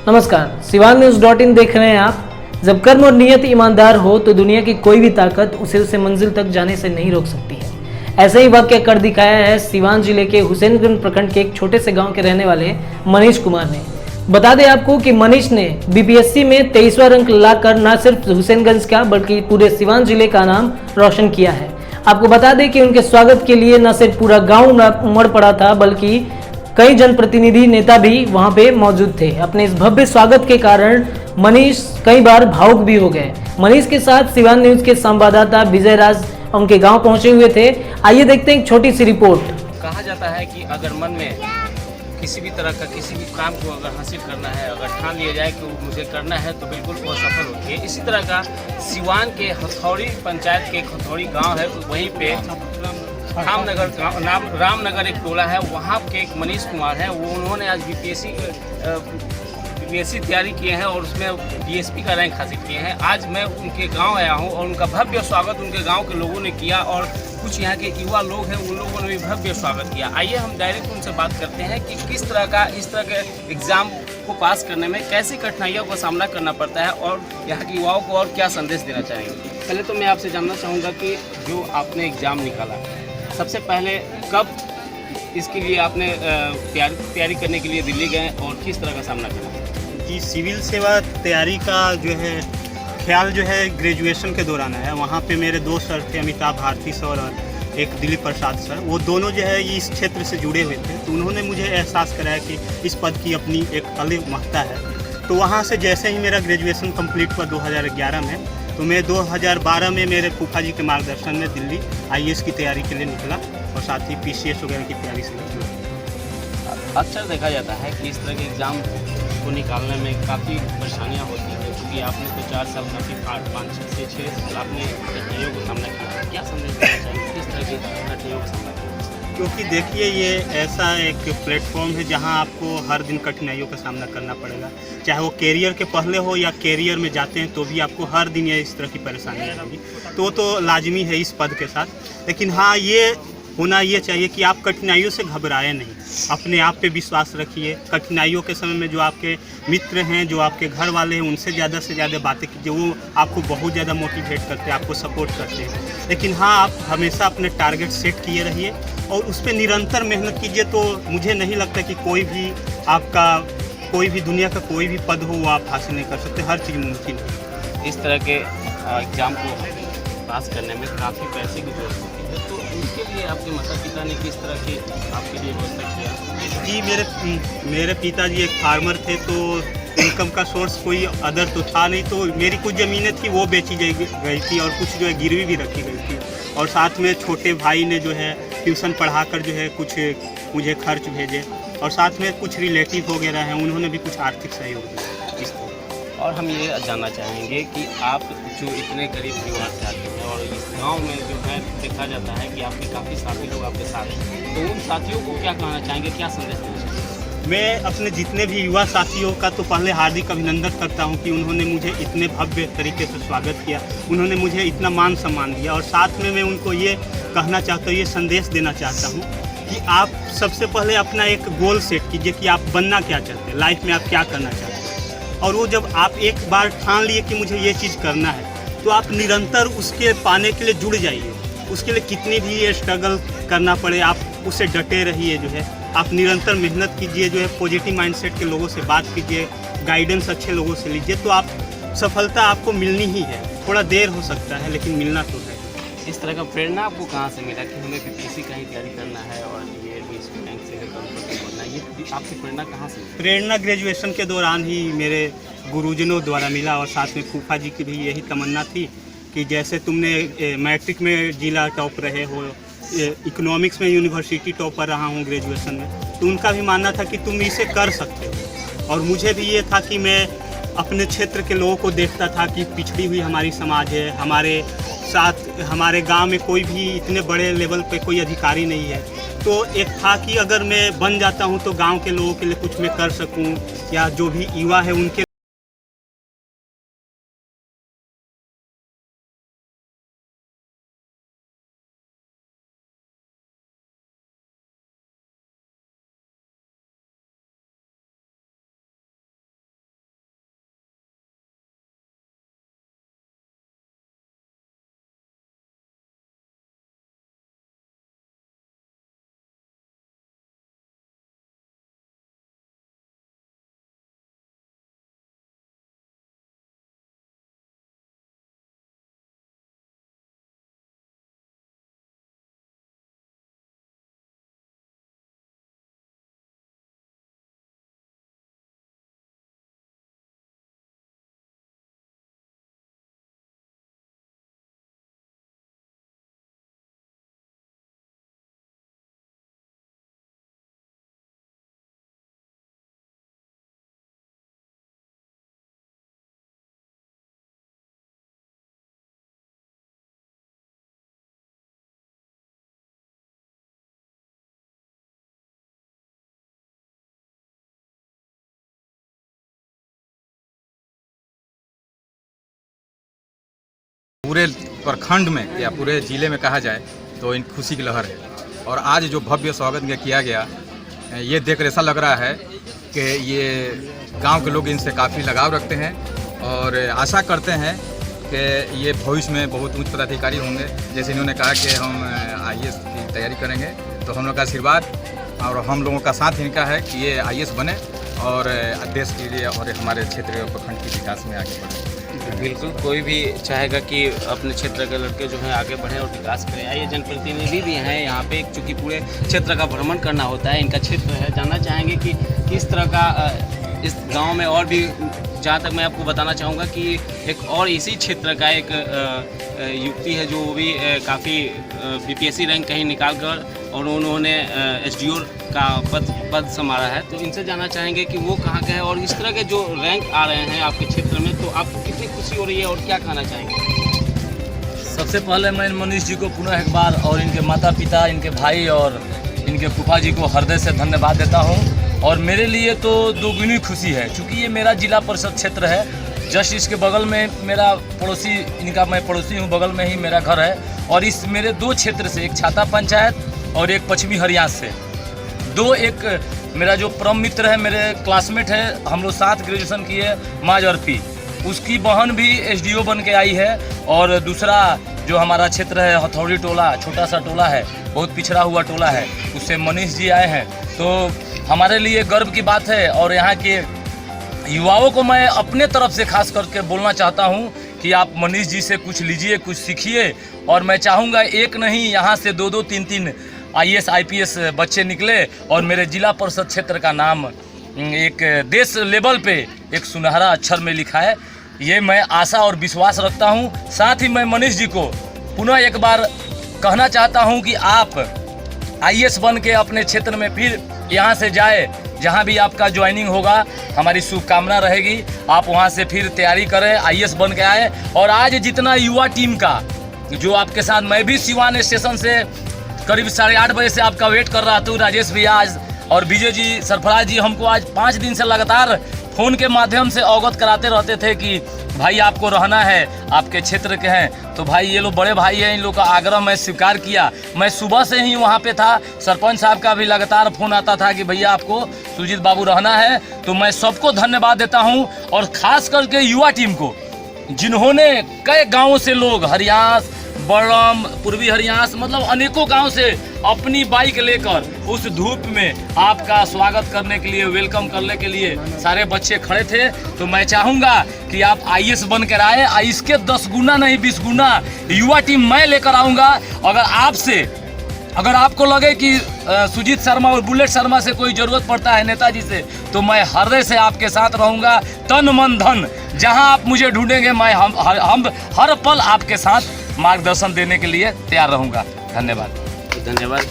नमस्कार, सिवान न्यूज़.in देख रहे हैं आप। जब कर्म और नियत ईमानदार हो तो दुनिया की कोई भी ताकत उसे मंजिल तक जाने से नहीं रोक सकती है। ऐसा ही वाक्य कर दिखाया है सिवान जिले के हुसैनगंज प्रखंड के एक छोटे से गांव के रहने वाले मनीष कुमार ने। बता दें आपको कि मनीष ने बीपीएससी में 23वां रैंक लाकर न सिर्फ हुसैनगंज का बल्कि पूरे सिवान जिले का नाम रोशन किया है। आपको बता दें कि उनके स्वागत के लिए न सिर्फ पूरा गांव उमड़ पड़ा था बल्कि कई जनप्रतिनिधि नेता भी वहां पे मौजूद थे। अपने इस भव्य स्वागत के कारण मनीष कई बार भावुक भी हो गए। मनीष के साथ सिवान न्यूज के संवाददाता विजय राज उनके गांव पहुंचे हुए थे। आइए देखते हैं एक छोटी सी रिपोर्ट। कहा जाता है कि अगर मन में किसी भी तरह का किसी भी काम को अगर हासिल करना है, अगर ठान लिया जाए कि मुझे करना है तो बिल्कुल वो सफल होती है। इसी तरह का सिवान के हथौड़ी पंचायत के हथौड़ी गांव है, वहीं पे रामनगर एक टोला है, वहाँ के एक मनीष कुमार है। उन्होंने आज बीपीएससी तैयारी किए हैं और उसमें डीएसपी का रैंक हासिल किए हैं। आज मैं उनके गांव आया हूं और उनका भव्य स्वागत उनके गांव के लोगों ने किया और कुछ यहाँ के युवा लोग हैं, उन लोगों ने भी भव्य स्वागत किया। आइए हम डायरेक्ट उनसे बात करते हैं कि किस तरह के एग्ज़ाम को पास करने में कैसी कठिनाइयों का सामना करना पड़ता है और यहाँ के युवाओं को और क्या संदेश देना चाहेंगे। पहले तो मैं आपसे जानना चाहूँगा कि जो आपने एग्ज़ाम निकाला, सबसे पहले कब इसके लिए आपने तैयारी करने के लिए दिल्ली गए और किस तरह का सामना किया? जी, सिविल सेवा तैयारी का जो है ख्याल जो है ग्रेजुएशन के दौरान है। वहाँ पे मेरे दो सर थे, अमिताभ भारती सर और एक दिलीप प्रसाद सर। वो दोनों जो है इस क्षेत्र से जुड़े हुए थे, तो उन्होंने मुझे एहसास कराया कि इस पद की अपनी एक अलग महत्ता है। तो वहाँ से जैसे ही मेरा ग्रेजुएशन कंप्लीट हुआ 2011 में, तो मैं 2012 में मेरे फूफा जी के मार्गदर्शन में दिल्ली आईएएस की तैयारी के लिए निकला और साथ ही पीसीएस वगैरह की तैयारी से निकला। अक्सर देखा जाता है कि इस तरह के एग्ज़ाम को निकालने में काफ़ी परेशानियां होती हैं, क्योंकि आपने तो 4 साल काफ़ी 5-6 साल आपने कठिनाइयों का सामना किया। क्या संदेश देना चाहिए किस तरह की कठिनाइयों का सामना किया? क्योंकि देखिए, ये ऐसा एक प्लेटफॉर्म है जहां आपको हर दिन कठिनाइयों का सामना करना पड़ेगा। चाहे वो कैरियर के पहले हो या कैरियर में जाते हैं, तो भी आपको हर दिन ये इस तरह की परेशानी आएगी। तो लाजमी है इस पद के साथ। लेकिन हाँ, ये होना ये चाहिए कि आप कठिनाइयों से घबराएं नहीं, अपने आप पे विश्वास रखिए। कठिनाइयों के समय में जो आपके मित्र हैं, जो आपके घर वाले हैं, उनसे ज़्यादा से ज़्यादा बातें कीजिए। वो आपको बहुत ज़्यादा मोटिवेट करते हैं, आपको सपोर्ट करते हैं। लेकिन हाँ, आप हमेशा अपने टारगेट सेट किए रहिए और उस पर निरंतर मेहनत कीजिए। तो मुझे नहीं लगता कि कोई भी दुनिया का कोई भी पद हो वो आप हासिल नहीं कर सकते। हर चीज़ मुमकिन है। इस तरह के एग्ज़ाम को पास करने में काफ़ी पैसे की जरूरत होती है, तो उसके लिए आपके माता पिता ने किस तरह की आपके लिए व्यवस्था किया? जी, मेरे पिताजी एक फार्मर थे, तो इनकम का सोर्स कोई अदर तो था नहीं। तो मेरी कुछ ज़मीनें थी वो बेची गई थी और कुछ जो है गिरवी भी रखी गई थी। और साथ में छोटे भाई ने जो है ट्यूशन पढ़ाकर जो है कुछ मुझे खर्च भेजे, और साथ में कुछ रिलेटिव वगैरह हैं, उन्होंने भी कुछ आर्थिक सहयोग दिया। इस तरह। और हम ये जानना चाहेंगे कि आप जो इतने गरीब परिवार से आते हैं और इस गांव में जो है देखा जाता है कि आपके काफ़ी साथी लोग आपके साथ हैं, तो उन साथियों को क्या कहना चाहेंगे, क्या संदेश देना चाहेंगे? मैं अपने जितने भी युवा साथियों का तो पहले हार्दिक अभिनंदन करता हूं कि उन्होंने मुझे इतने भव्य तरीके से स्वागत किया, उन्होंने मुझे इतना मान सम्मान दिया। और साथ में मैं उनको ये कहना चाहता हूँ, ये संदेश देना चाहता हूँ कि आप सबसे पहले अपना एक गोल सेट कीजिए कि आप बनना क्या चाहते हैं, लाइफ में आप क्या करना चाहते हैं। और वो जब आप एक बार ठान लिए कि मुझे ये चीज़ करना है, तो आप निरंतर उसके पाने के लिए जुड़ जाइए। उसके लिए कितनी भी ये स्ट्रगल करना पड़े, आप उससे डटे रहिए। जो है आप निरंतर मेहनत कीजिए, जो है पॉजिटिव माइंडसेट के लोगों से बात कीजिए, गाइडेंस अच्छे लोगों से लीजिए, तो आप सफलता आपको मिलनी ही है। थोड़ा देर हो सकता है लेकिन मिलना तो है। इस तरह का प्रेरणा आपको कहाँ से मिला कि हमें बीपीएससी का ही तैयारी करना है और ये रैंक से बनना है, ये आपकी प्रेरणा कहाँ से मिली? प्रेरणा ग्रेजुएशन के दौरान ही मेरे गुरुजनों द्वारा मिला, और साथ में फूफा जी की भी यही तमन्ना थी कि जैसे तुमने मैट्रिक में जिला टॉप रहे हो, इकोनॉमिक्स में यूनिवर्सिटी टॉपर रहा हूँ ग्रेजुएशन में, तो उनका भी मानना था कि तुम इसे कर सकते हो। और मुझे भी ये था कि मैं अपने क्षेत्र के लोगों को देखता था कि पिछड़ी हुई हमारी समाज है, हमारे साथ हमारे गांव में कोई भी इतने बड़े लेवल पे कोई अधिकारी नहीं है। तो एक था कि अगर मैं बन जाता हूं तो गांव के लोगों के लिए कुछ मैं कर सकूं, या जो भी युवा है उनके पूरे प्रखंड में या पूरे ज़िले में कहा जाए तो इन खुशी की लहर है। और आज जो भव्य स्वागत किया गया, ये देखकर ऐसा लग रहा है कि ये गांव के लोग इनसे काफ़ी लगाव रखते हैं और आशा करते हैं कि ये भविष्य में बहुत उच्च पदाधिकारी होंगे। जैसे इन्होंने कहा कि हम IAS की तैयारी करेंगे, तो हम लोग का आशीर्वाद और हम लोगों का साथ इनका है कि ये IAS बने और देश के लिए और हमारे क्षेत्र और प्रखंड के विकास में आगे बढ़े। बिल्कुल, कोई भी चाहेगा कि अपने क्षेत्र के लड़के जो हैं आगे बढ़ें और विकास करें। आइए, जनप्रतिनिधि भी हैं यहाँ पे, चूँकि पूरे क्षेत्र का भ्रमण करना होता है, इनका क्षेत्र है, जानना चाहेंगे कि किस तरह का इस गांव में और भी, जहाँ तक मैं आपको बताना चाहूँगा कि एक और इसी क्षेत्र का एक युवती है जो भी काफ़ी BPSC रैंक कहीं निकाल कर और उन्होंने SDO का पद संभाला है। तो इनसे जानना चाहेंगे कि वो कहाँ के हैं और इस तरह के जो रैंक आ रहे हैं आपके क्षेत्र में, तो आपको कितनी खुशी हो रही है और क्या कहना चाहेंगे? सबसे पहले मैं मनीष जी को पुनः एक बार और इनके माता पिता, इनके भाई और इनके फूफा जी को हृदय से धन्यवाद देता हूँ। और मेरे लिए तो दोगुनी खुशी है, क्योंकि ये मेरा जिला परिषद क्षेत्र है। जस्ट इसके बगल में मेरा पड़ोसी, इनका मैं पड़ोसी हूँ, बगल में ही मेरा घर है। और इस मेरे दो क्षेत्र से, एक छाता पंचायत और एक पश्चिमी हरियाणा से, दो, एक मेरा जो परम मित्र है, मेरे क्लासमेट है, हम लोग साथ ग्रेजुएशन किए, माज अर्पी, उसकी बहन भी SDO बन के आई है। और दूसरा जो हमारा क्षेत्र है हथौड़ी टोला, छोटा सा टोला है, बहुत पिछड़ा हुआ टोला है, उससे मनीष जी आए हैं। तो हमारे लिए गर्व की बात है। और यहाँ के युवाओं को मैं अपने तरफ से खास करके बोलना चाहता हूँ कि आप मनीष जी से कुछ लीजिए, कुछ सीखिए। और मैं चाहूँगा एक नहीं, यहाँ से 2-2, 3-3 IAS IPS बच्चे निकले और मेरे जिला परिषद क्षेत्र का नाम एक देश लेवल पे एक सुनहरा अक्षर में लिखा है। ये मैं आशा और विश्वास रखता हूँ। साथ ही मैं मनीष जी को पुनः एक बार कहना चाहता हूँ कि आप IAS बन के अपने क्षेत्र में फिर यहाँ से जाए, जहाँ भी आपका ज्वाइनिंग होगा, हमारी शुभकामना रहेगी। आप वहाँ से फिर तैयारी करें, IAS बन के आए। और आज जितना युवा टीम का जो आपके साथ, मैं भी सिवान स्टेशन से करीब 8:30 बजे से आपका वेट कर रहा था, राजेश भैया आज और विजय जी, सरफराज जी हमको आज 5 दिन से लगातार फ़ोन के माध्यम से अवगत कराते रहते थे कि भाई आपको रहना है, आपके क्षेत्र के हैं। तो भाई ये लोग बड़े भाई हैं, इन लोग का आग्रह मैं स्वीकार किया। मैं सुबह से ही वहाँ पे था, सरपंच साहब का भी लगातार फ़ोन आता था कि भैया आपको सुजीत बाबू रहना है। तो मैं सबको धन्यवाद देता हूँ और ख़ास करके युवा टीम को, जिन्होंने कई गाँवों से लोग, हरियाणा, बड़म, पूर्वी हरियाणा, मतलब अनेकों गांव से अपनी बाइक लेकर उस धूप में आपका स्वागत करने के लिए, वेलकम करने के लिए सारे बच्चे खड़े थे। तो मैं चाहूँगा कि आप IAS बन कर आए। इसके 10 गुना नहीं 20 गुना युवा टीम मैं लेकर आऊँगा। अगर आपको लगे कि सुजीत शर्मा और बुलेट शर्मा से कोई ज़रूरत पड़ता है, नेताजी से, तो मैं हृदय से आपके साथ रहूँगा, तन मन धन। जहाँ आप मुझे ढूंढेंगे, मैं हम हर पल आपके साथ मार्गदर्शन देने के लिए तैयार रहूँगा। धन्यवाद। धन्यवाद।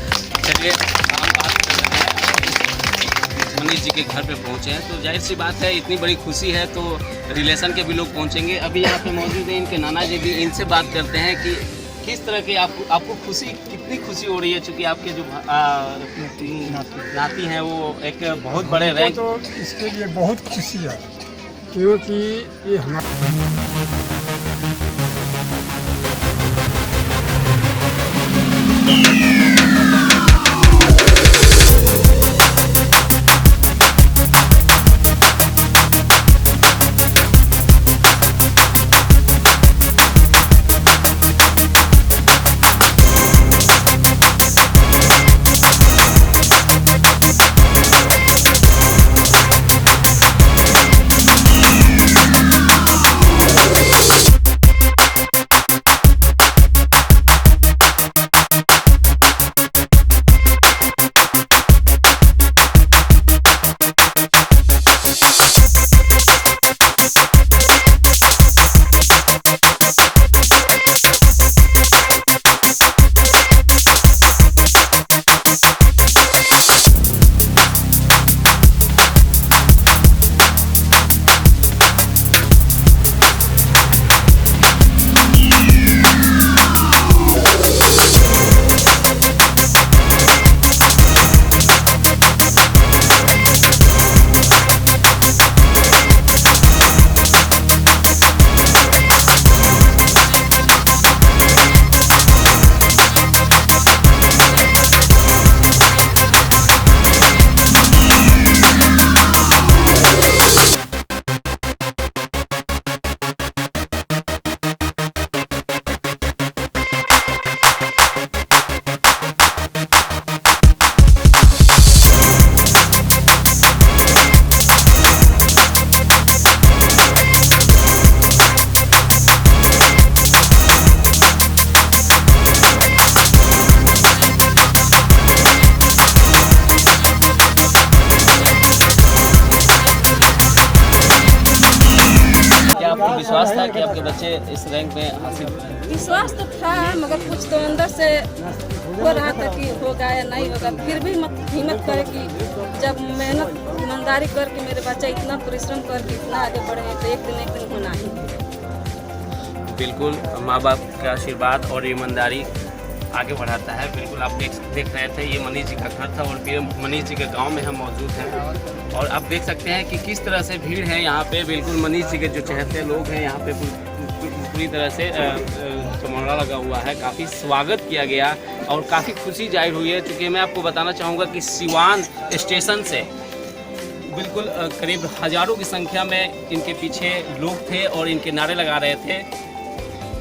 चलिए, हम बात कर रहे हैं, मनीष जी के घर पे पहुँचे हैं, तो जाहिर सी बात है, इतनी बड़ी खुशी है तो रिलेशन के भी लोग पहुँचेंगे। अभी यहाँ पे मौजूद हैं इनके नाना जी भी, इनसे बात करते हैं कि किस तरह की आपको खुशी, कितनी खुशी हो रही है, चूँकि आपके जो नाती हैं वो एक बहुत बड़े रैंक। तो इसके लिए बहुत खुशी है, क्योंकि ये हमारा बच्चे इस रैंक में हासिल। विश्वास तो था मगर कुछ तो अंदर से हो रहा था कि होगा या नहीं होगा, फिर भी हिम्मत करे कि जब मेहनत ईमानदारी करके मेरे बच्चा इतना परिश्रम करके इतना आगे बढ़े हैं तो एक दिन होना ही। बिल्कुल माँ बाप का आशीर्वाद और ईमानदारी आगे बढ़ाता है। बिल्कुल आप देख रहे थे, ये मनीष जी का घर था और फिर मनीष जी के गांव में हम मौजूद हैं और आप देख सकते हैं कि किस तरह से भीड़ है यहाँ पे। बिल्कुल मनीष जी के जो चहेते लोग हैं यहाँ पे पूरी तरह से कमरा लगा हुआ है, काफ़ी स्वागत किया गया और काफ़ी खुशी जाहिर हुई है। चूँकि मैं आपको बताना चाहूँगा कि सिवान स्टेशन से बिल्कुल करीब हज़ारों की संख्या में इनके पीछे लोग थे और इनके नारे लगा रहे थे।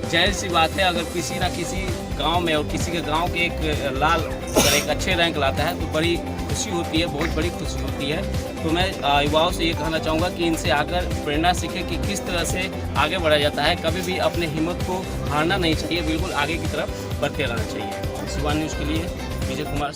जाहिर सी बात है, अगर किसी ना किसी गांव में और किसी के गांव के एक लाल अगर एक अच्छे रैंक लाता है तो बड़ी खुशी होती है, बहुत बड़ी खुशी होती है। तो मैं युवाओं से ये कहना चाहूँगा कि इनसे आकर प्रेरणा सीखें कि किस तरह से आगे बढ़ा जाता है। कभी भी अपने हिम्मत को हारना नहीं चाहिए, बिल्कुल आगे की तरफ बढ़ते रहना चाहिए। सिवान न्यूज़ के लिए विजय कुमार।